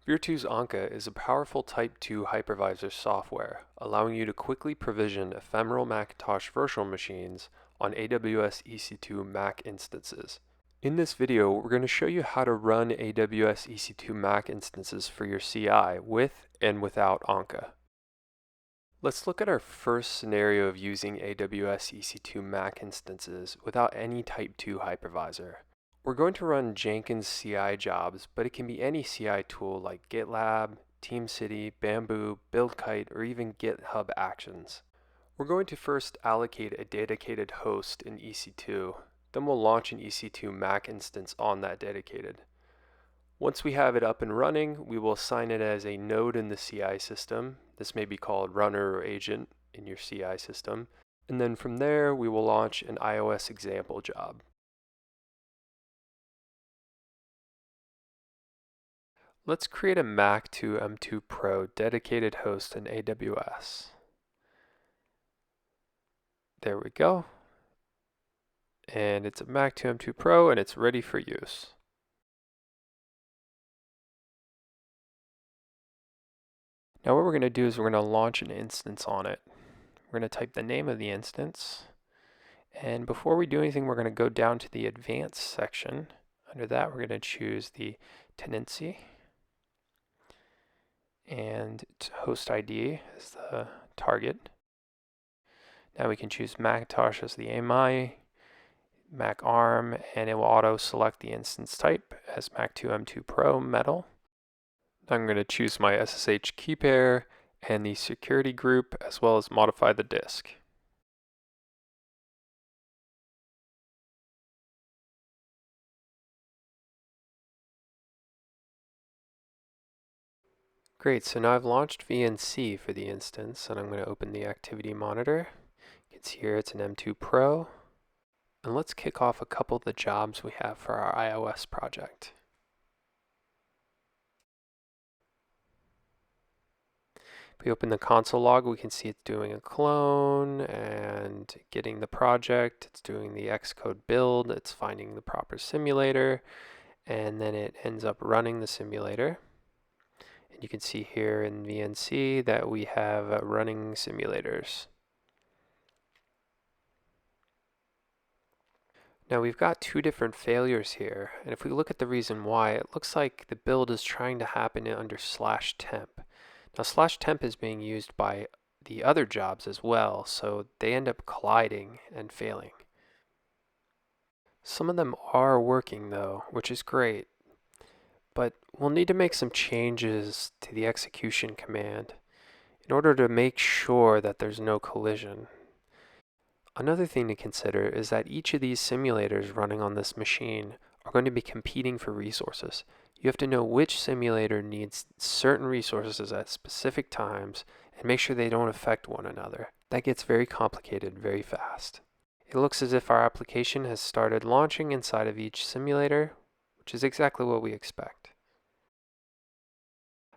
Virtu's Anka is a powerful Type 2 hypervisor software, allowing you to quickly provision ephemeral Macintosh virtual machines on AWS EC2 Mac instances. In this video, we're going to show you how to run AWS EC2 Mac instances for your CI with and without Anka. Let's look at our first scenario of using AWS EC2 Mac instances without any Type 2 hypervisor. We're going to run Jenkins CI jobs, but it can be any CI tool like GitLab, TeamCity, Bamboo, BuildKite, or even GitHub Actions. We're going to first allocate a dedicated host in EC2, then we'll launch an EC2 Mac instance on that dedicated. Once we have it up and running, we will assign it as a node in the CI system. This may be called runner or agent in your CI system. And then from there, we will launch an iOS example job. Let's create a Mac 2 M2 Pro dedicated host in AWS. There we go. And it's a Mac 2 M2 Pro and it's ready for use. Now what we're going to do is we're going to launch an instance on it. We're going to type the name of the instance. And before we do anything, we're going to go down to the advanced section. Under that, we're going to choose the tenancy. And host ID is the target. Now we can choose Macintosh as the AMI, Mac ARM, and it will auto select the instance type as Mac 2 M2 Pro Metal. I'm going to choose my SSH key pair and the security group, as well as modify the disk. Great, so now I've launched VNC for the instance, and I'm going to open the activity monitor. You can see here it's an M2 Pro. And let's kick off a couple of the jobs we have for our iOS project. If we open the console log, we can see it's doing a clone and getting the project. It's doing the Xcode build. It's finding the proper simulator, and then it ends up running the simulator. And you can see here in VNC that we have running simulators. Now we've got two different failures here, and if we look at the reason why, it looks like the build is trying to happen under /temp. Now /temp is being used by the other jobs as well, so they end up colliding and failing. Some of them are working though, which is great, but we'll need to make some changes to the execution command in order to make sure that there's no collision. Another thing to consider is that each of these simulators running on this machine are going to be competing for resources. You have to know which simulator needs certain resources at specific times and make sure they don't affect one another. That gets very complicated very fast. It looks as if our application has started launching inside of each simulator, which is exactly what we expect.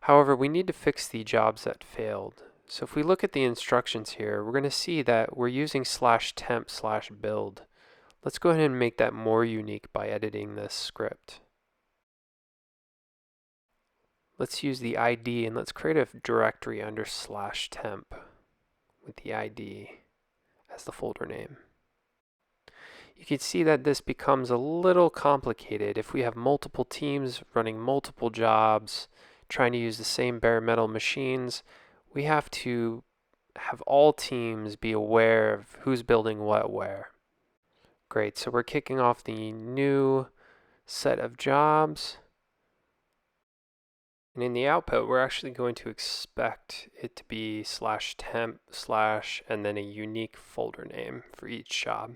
However, we need to fix the jobs that failed. So if we look at the instructions here, we're going to see that we're using /temp/build. Let's go ahead and make that more unique by editing this script. Let's use the ID and let's create a directory under /temp with the ID as the folder name. You can see that this becomes a little complicated if we have multiple teams running multiple jobs, trying to use the same bare metal machines. We have to have all teams be aware of who's building what where. Great, so we're kicking off the new set of jobs. And in the output, we're actually going to expect it to be /temp/ and then a unique folder name for each job.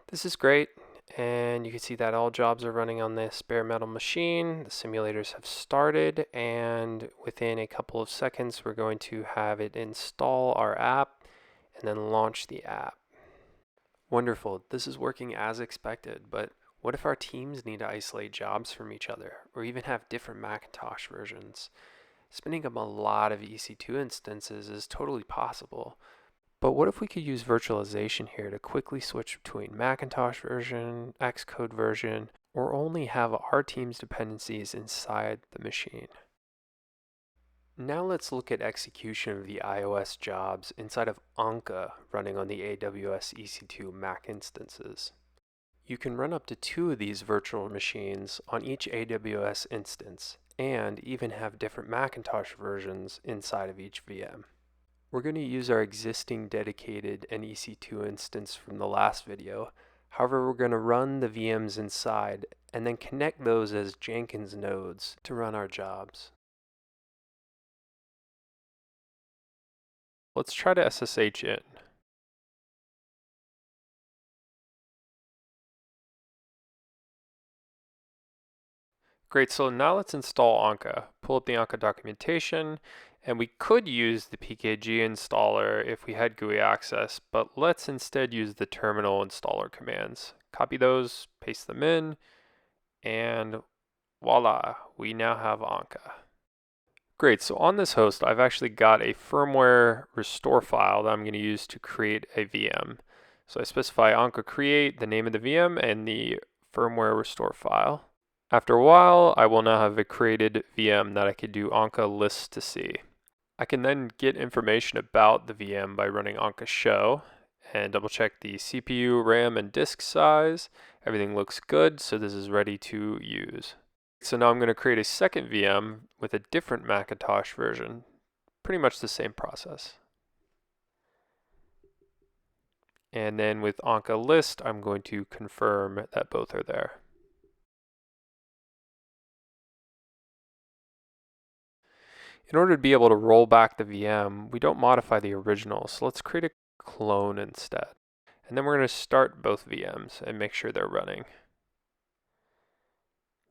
This is great, and you can see that all jobs are running on this bare metal machine. The simulators have started, and within a couple of seconds, we're going to have it install our app and then launch the app. Wonderful, this is working as expected, but what if our teams need to isolate jobs from each other, or even have different Macintosh versions? Spinning up a lot of EC2 instances is totally possible. But what if we could use virtualization here to quickly switch between Macintosh version, Xcode version, or only have our team's dependencies inside the machine. Now let's look at execution of the iOS jobs inside of Anka running on the AWS EC2 Mac instances. You can run up to 2 of these virtual machines on each AWS instance, and even have different Macintosh versions inside of each VM. We're going to use our existing dedicated and EC2 instance from the last video. However, we're going to run the VMs inside and then connect those as Jenkins nodes to run our jobs. Let's try to SSH in. Great, so now let's install Anka. Pull up the Anka documentation, and we could use the PKG installer if we had GUI access, but let's instead use the terminal installer commands. Copy those, paste them in, and voila, we now have Anka. Great, so on this host, I've actually got a firmware restore file that I'm going to use to create a VM. So I specify Anka create, the name of the VM, and the firmware restore file. After a while, I will now have a created VM that I could do Anka list to see. I can then get information about the VM by running Anka show and double check the CPU, RAM, and disk size. Everything looks good, so this is ready to use. So now I'm going to create a second VM with a different Macintosh version. Pretty much the same process. And then with Anka list, I'm going to confirm that both are there. In order to be able to roll back the VM, we don't modify the original, so let's create a clone instead. And then we're going to start both VMs and make sure they're running.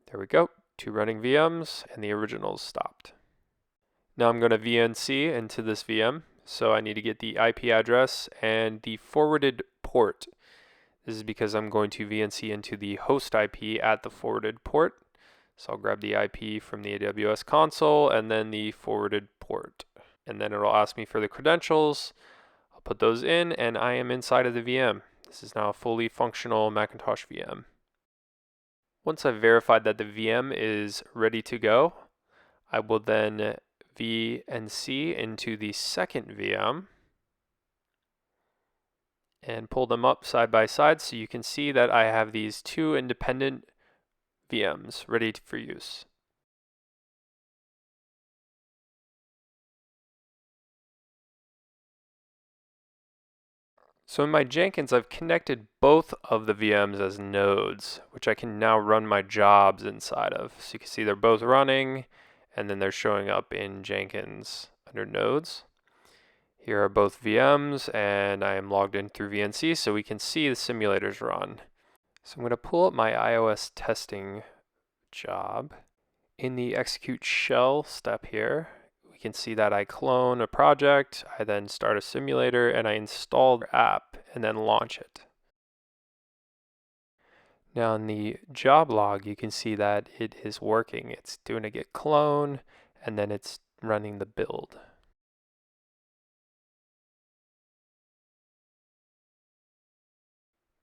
There we go, 2 running VMs, and the original's stopped. Now I'm going to VNC into this VM, so I need to get the IP address and the forwarded port. This is because I'm going to VNC into the host IP at the forwarded port. So I'll grab the IP from the AWS console and then the forwarded port. And then it'll ask me for the credentials. I'll put those in and I am inside of the VM. This is now a fully functional Macintosh VM. Once I've verified that the VM is ready to go, I will then VNC into the second VM and pull them up side by side so you can see that I have these 2 independent VMs ready for use. So in my Jenkins, I've connected both of the VMs as nodes, which I can now run my jobs inside of. So you can see they're both running, and then they're showing up in Jenkins under nodes. Here are both VMs, and I am logged in through VNC, so we can see the simulators run. So I'm going to pull up my iOS testing job. In the execute shell step here, we can see that I clone a project, I then start a simulator, and I install the app and then launch it. Now in the job log, you can see that it is working. It's doing a git clone, and then it's running the build.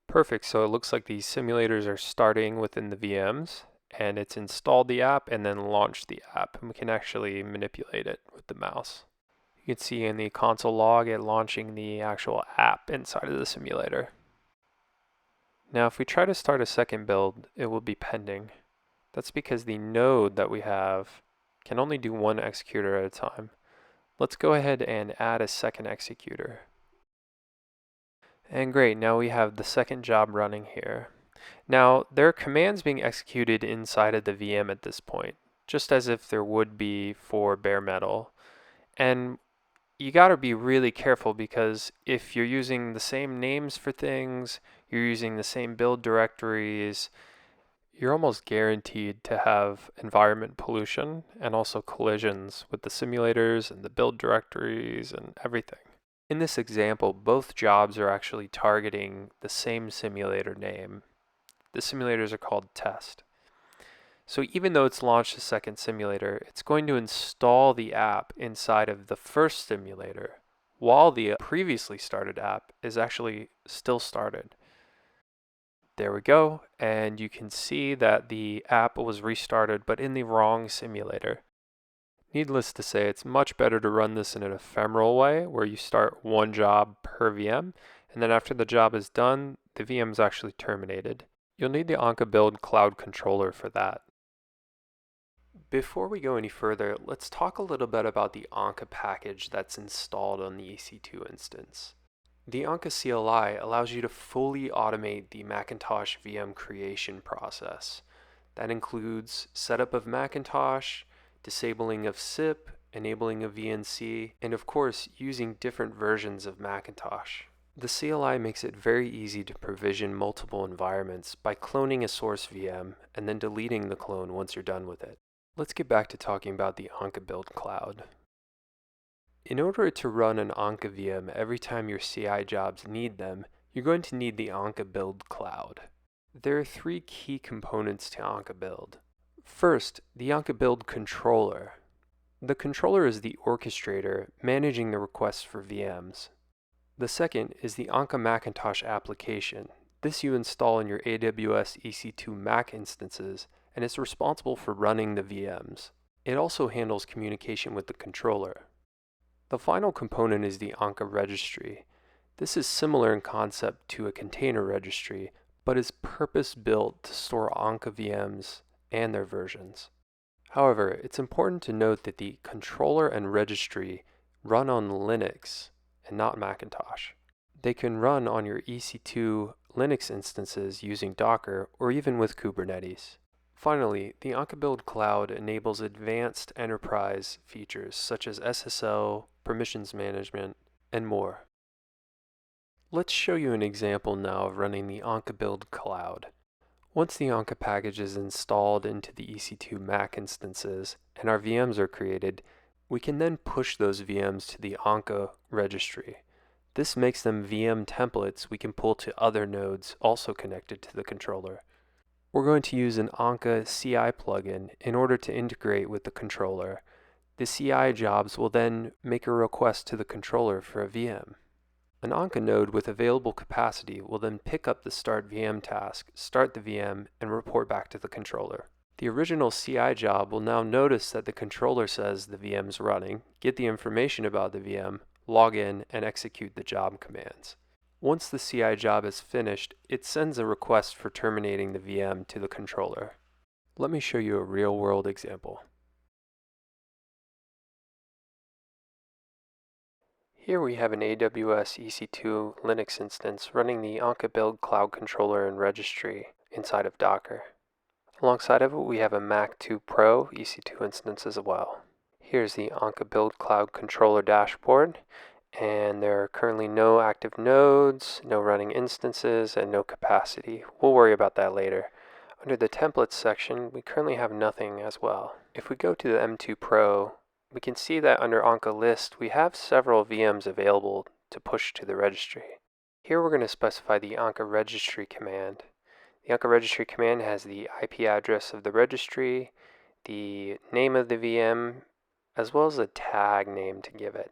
Perfect, so it looks like these simulators are starting within the VMs, and it's installed the app and then launched the app, and we can actually manipulate it with the mouse. You can see in the console log it launching the actual app inside of the simulator. Now if we try to start a second build, it will be pending. That's because the node that we have can only do 1 executor at a time. Let's go ahead and add a second executor. And great, now we have the second job running here. Now there are commands being executed inside of the VM at this point, just as if there would be for bare metal. And you got to be really careful because if you're using the same names for things, you're using the same build directories, you're almost guaranteed to have environment pollution and also collisions with the simulators and the build directories and everything. In this example, both jobs are actually targeting the same simulator name. The simulators are called test. So even though it's launched a second simulator, it's going to install the app inside of the first simulator while the previously started app is actually still started. There we go, and you can see that the app was restarted but in the wrong simulator. Needless to say, it's much better to run this in an ephemeral way where you start one job per VM, and then after the job is done, the VM is actually terminated. You'll need the Anka Build Cloud controller for that. Before we go any further, let's talk a little bit about the Anka package that's installed on the EC2 instance. The Anka CLI allows you to fully automate the Macintosh VM creation process. That includes setup of Macintosh, disabling of SIP, enabling of VNC, and of course using different versions of Macintosh. The CLI makes it very easy to provision multiple environments by cloning a source VM and then deleting the clone once you're done with it. Let's get back to talking about the Anka Build Cloud. In order to run an Anka VM every time your CI jobs need them, you're going to need the Anka Build Cloud. There are three key components to Anka Build. First, the Anka Build controller. The controller is the orchestrator managing the requests for VMs. The second is the Anka Macintosh application. This you install in your AWS EC2 Mac instances, and it's responsible for running the VMs. It also handles communication with the controller. The final component is the Anka registry. This is similar in concept to a container registry, but is purpose-built to store Anka VMs and their versions. However, it's important to note that the controller and registry run on Linux and not Macintosh. They can run on your EC2 Linux instances using Docker or even with Kubernetes. Finally, the Anka Build Cloud enables advanced enterprise features such as SSO, permissions management, and more. Let's show you an example now of running the Anka Build Cloud. Once the Anka package is installed into the EC2 Mac instances and our VMs are created, we can then push those VMs to the Anka registry. This makes them VM templates we can pull to other nodes also connected to the controller. We're going to use an Anka CI plugin in order to integrate with the controller. The CI jobs will then make a request to the controller for a VM. An Anka node with available capacity will then pick up the start VM task, start the VM, and report back to the controller. The original CI job will now notice that the controller says the VM is running, get the information about the VM, log in, and execute the job commands. Once the CI job is finished, it sends a request for terminating the VM to the controller. Let me show you a real-world example. Here we have an AWS EC2 Linux instance running the Anka Build Cloud controller and registry inside of Docker. Alongside of it, we have a Mac 2 Pro EC2 instance as well. Here's the Anka Build Cloud controller dashboard, and there are currently no active nodes, no running instances, and no capacity. We'll worry about that later. Under the templates section, we currently have nothing as well. If we go to the M2 Pro, we can see that under Anka list, we have several VMs available to push to the registry. Here we're going to specify the Anka registry command. The Anka registry command has the IP address of the registry, the name of the VM, as well as a tag name to give it.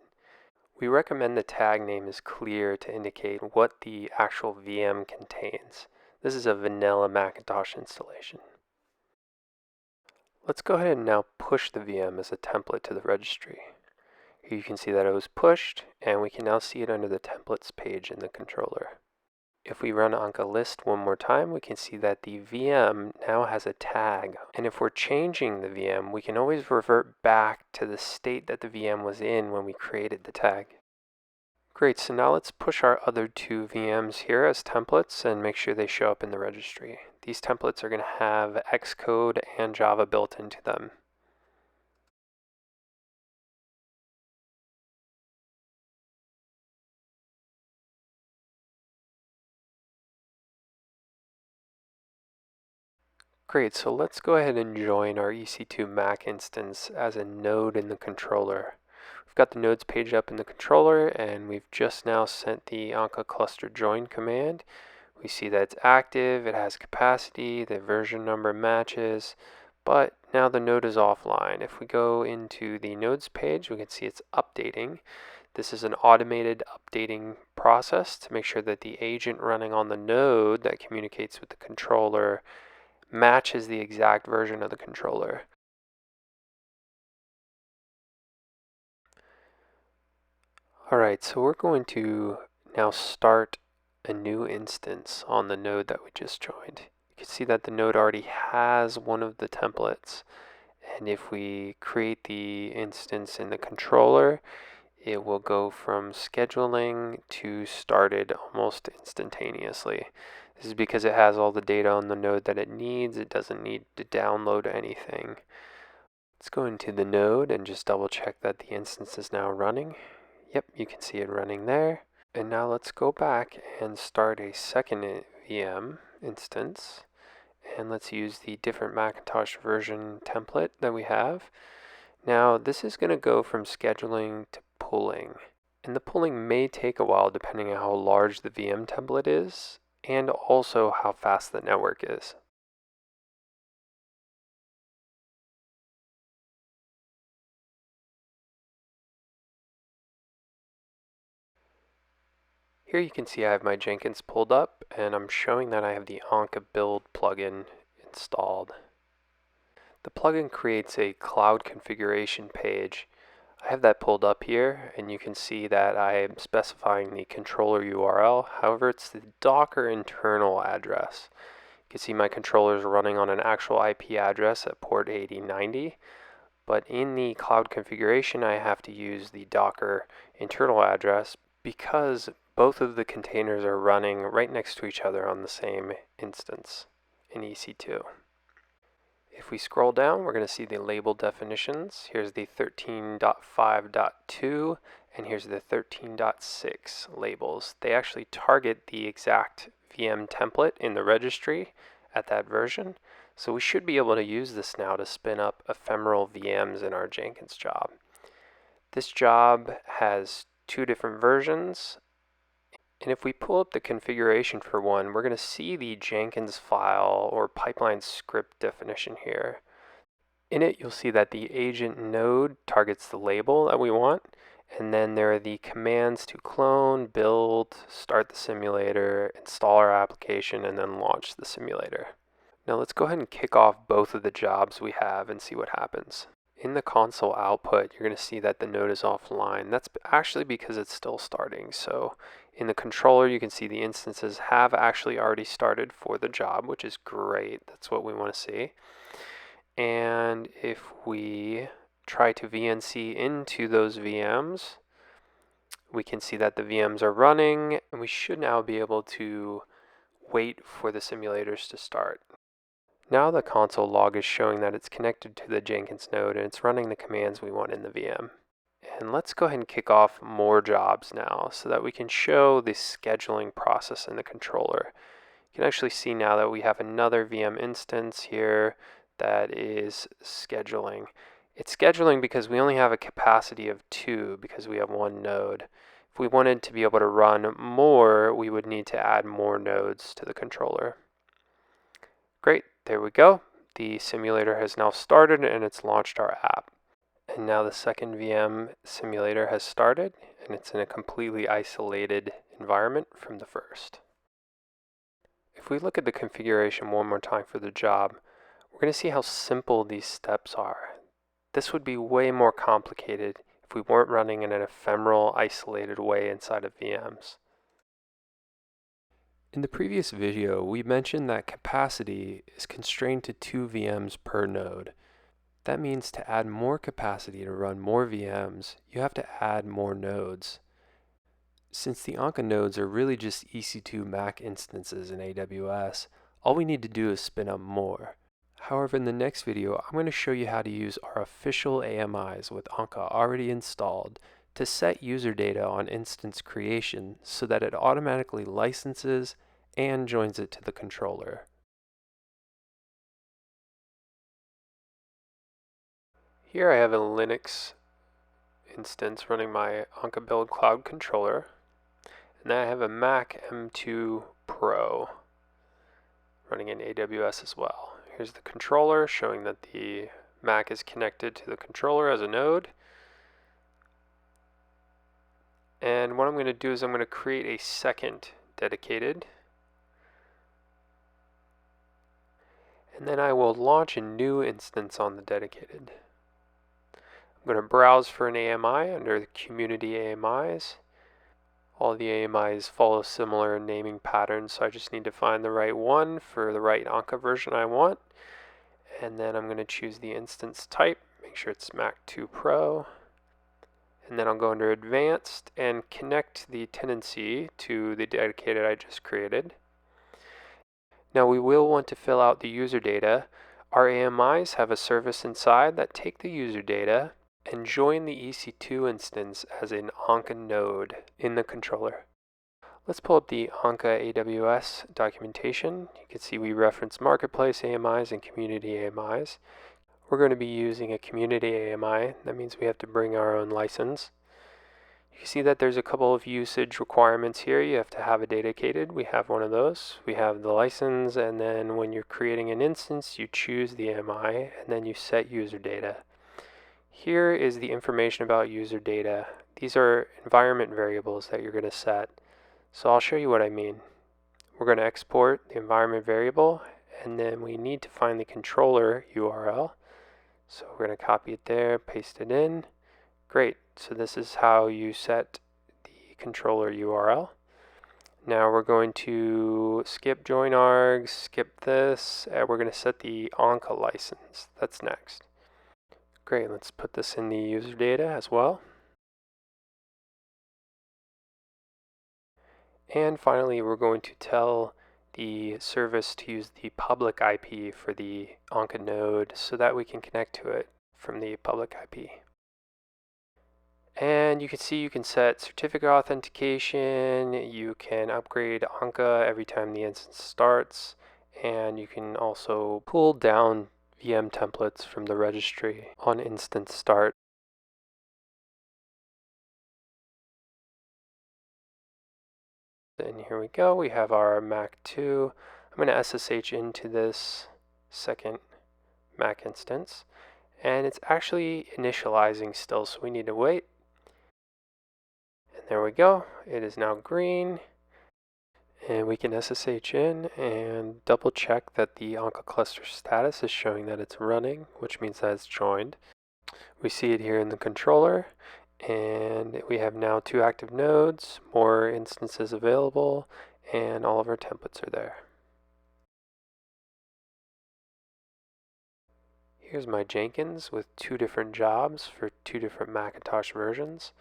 We recommend the tag name is clear to indicate what the actual VM contains. This is a vanilla Macintosh installation. Let's go ahead and now push the VM as a template to the registry. Here you can see that it was pushed, and we can now see it under the templates page in the controller. If we run Anka list one more time, we can see that the VM now has a tag. And if we're changing the VM, we can always revert back to the state that the VM was in when we created the tag. Great, so now let's push our other two VMs here as templates and make sure they show up in the registry. These templates are going to have Xcode and Java built into them. Great, so let's go ahead and join our EC2 Mac instance as a node in the controller. We've got the nodes page up in the controller, and we've just now sent the Anka cluster join command. We see that it's active, it has capacity, the version number matches, but now the node is offline. If we go into the nodes page, we can see it's updating. This is an automated updating process to make sure that the agent running on the node that communicates with the controller matches the exact version of the controller. Alright, so we're going to now start a new instance on the node that we just joined. You can see that the node already has one of the templates, and if we create the instance in the controller, it will go from scheduling to started almost instantaneously. This is because it has all the data on the node that it needs. It doesn't need to download anything. Let's go into the node and just double check that the instance is now running. Yep, you can see it running there. And now let's go back and start a second VM instance. And let's use the different Macintosh version template that we have. Now this is going to go from scheduling to pulling. And the pulling may take a while depending on how large the VM template is and also how fast the network is. Here you can see I have my Jenkins pulled up and I'm showing that I have the Anka Build plugin installed. The plugin creates a cloud configuration page. I have that pulled up here and you can see that I am specifying the controller URL. However, it's the Docker internal address. You can see my controller is running on an actual IP address at port 8090. But in the cloud configuration, I have to use the Docker internal address because both of the containers are running right next to each other on the same instance in EC2. If we scroll down, we're going to see the label definitions. Here's the 13.5.2 and here's the 13.6 labels. They actually target the exact VM template in the registry at that version. So we should be able to use this now to spin up ephemeral VMs in our Jenkins job. This job has two different versions. And if we pull up the configuration for one, we're going to see the Jenkins file or pipeline script definition here. In it, you'll see that the agent node targets the label that we want. And then there are the commands to clone, build, start the simulator, install our application, and then launch the simulator. Now let's go ahead and kick off both of the jobs we have and see what happens. In the console output, you're going to see that the node is offline. That's actually because it's still starting. So in the controller, you can see the instances have actually already started for the job, which is great. That's what we want to see. And if we try to VNC into those VMs, we can see that the VMs are running, and we should now be able to wait for the simulators to start. Now the console log is showing that it's connected to the Jenkins node and it's running the commands we want in the VM. And let's go ahead and kick off more jobs now so that we can show the scheduling process in the controller. You can actually see now that we have another VM instance here that is scheduling. It's scheduling because we only have a capacity of 2 because we have one node. If we wanted to be able to run more, we would need to add more nodes to the controller. Great, there we go. The simulator has now started and it's launched our app. And now the second VM simulator has started and it's in a completely isolated environment from the first. If we look at the configuration one more time for the job, we're going to see how simple these steps are. This would be way more complicated if we weren't running in an ephemeral, isolated way inside of VMs. In the previous video, we mentioned that capacity is constrained to 2 VMs per node. That means to add more capacity to run more VMs, you have to add more nodes. Since the Anka nodes are really just EC2 Mac instances in AWS, all we need to do is spin up more. However, in the next video, I'm going to show you how to use our official AMIs with Anka already installed to set user data on instance creation so that it automatically licenses and joins it to the controller. Here I have a Linux instance running my Anka Build Cloud controller, and then I have a Mac M2 Pro running in AWS as well. Here's the controller showing that the Mac is connected to the controller as a node. And what I'm going to do is I'm going to create a second dedicated. And then I will launch a new instance on the dedicated. I'm going to browse for an AMI under the community AMIs. All the AMIs follow similar naming patterns, so I just need to find the right one for the right Anka version I want. And then I'm going to choose the instance type, make sure it's Mac 2 Pro. And then I'll go under Advanced and connect the tenancy to the dedicated I just created. Now we will want to fill out the user data. Our AMIs have a service inside that take the user data and join the EC2 instance as an Anka node in the controller. Let's pull up the Anka AWS documentation. You can see we reference marketplace AMIs and community AMIs. We're going to be using a community AMI. That means we have to bring our own license. You can see that there's a couple of usage requirements here. You have to have a dedicated. We have one of those. We have the license, and then when you're creating an instance, you choose the AMI, and then you set user data. Here is the information about user data. These are environment variables that you're going to set. So I'll show you what I mean. We're going to export the environment variable, and then we need to find the controller URL. So we're going to copy it there, paste it in. Great. So this is how you set the controller URL. Now we're going to skip join args, skip this, and we're going to set the Anka license. That's next. Great. Let's put this in the user data as well. And finally, we're going to tell the service to use the public IP for the Anka node so that we can connect to it from the public IP. And you can see you can set certificate authentication, you can upgrade Anka every time the instance starts, and you can also pull down VM templates from the registry on instance start. And here we go, we have our Mac 2. I'm going to SSH into this second Mac instance, and it's actually initializing still, so we need to wait. And there we go, it is now green. And we can SSH in and double check that the Anka cluster status is showing that it's running, which means that it's joined. We see it here in the controller, and we have now 2 active nodes, more instances available, and all of our templates are there. Here's my Jenkins with 2 different jobs for 2 different Macintosh versions.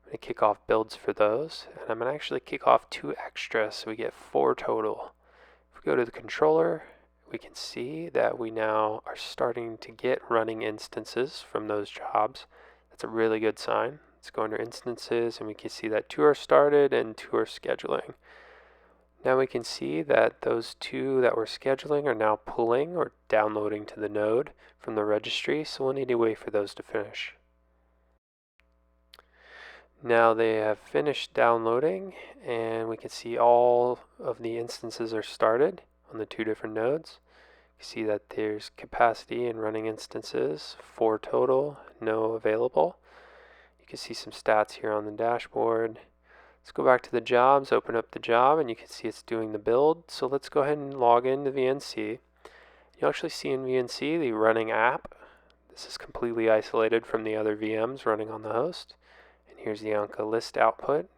I'm going to kick off builds for those, and I'm going to actually kick off 2 extra so we get 4 total. If we go to the controller, we can see that we now are starting to get running instances from those jobs. That's a really good sign. Let's go under instances, and we can see that 2 are started and 2 are scheduling. Now we can see that those 2 that we're scheduling are now pulling or downloading to the node from the registry, so we'll need to wait for those to finish. Now they have finished downloading, and we can see all of the instances are started on the 2 different nodes. You see that there's capacity and running instances, 4 total, no available. You can see some stats here on the dashboard. Let's go back to the jobs, open up the job, and you can see it's doing the build. So let's go ahead and log into VNC. You'll actually see in VNC the running app. This is completely isolated from the other VMs running on the host. And here's the Anka list output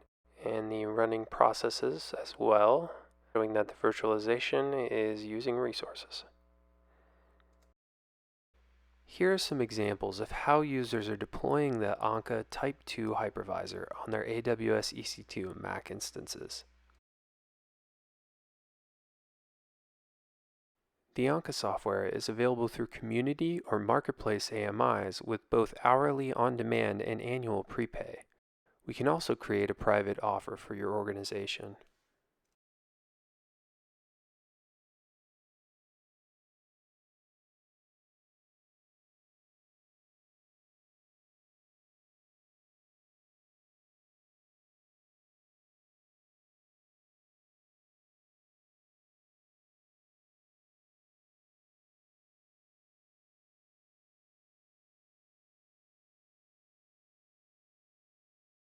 and the running processes as well, showing that the virtualization is using resources. Here are some examples of how users are deploying the Anka Type 2 hypervisor on their AWS EC2 Mac instances. The Anka software is available through community or marketplace AMIs with both hourly on-demand and annual prepay. We can also create a private offer for your organization.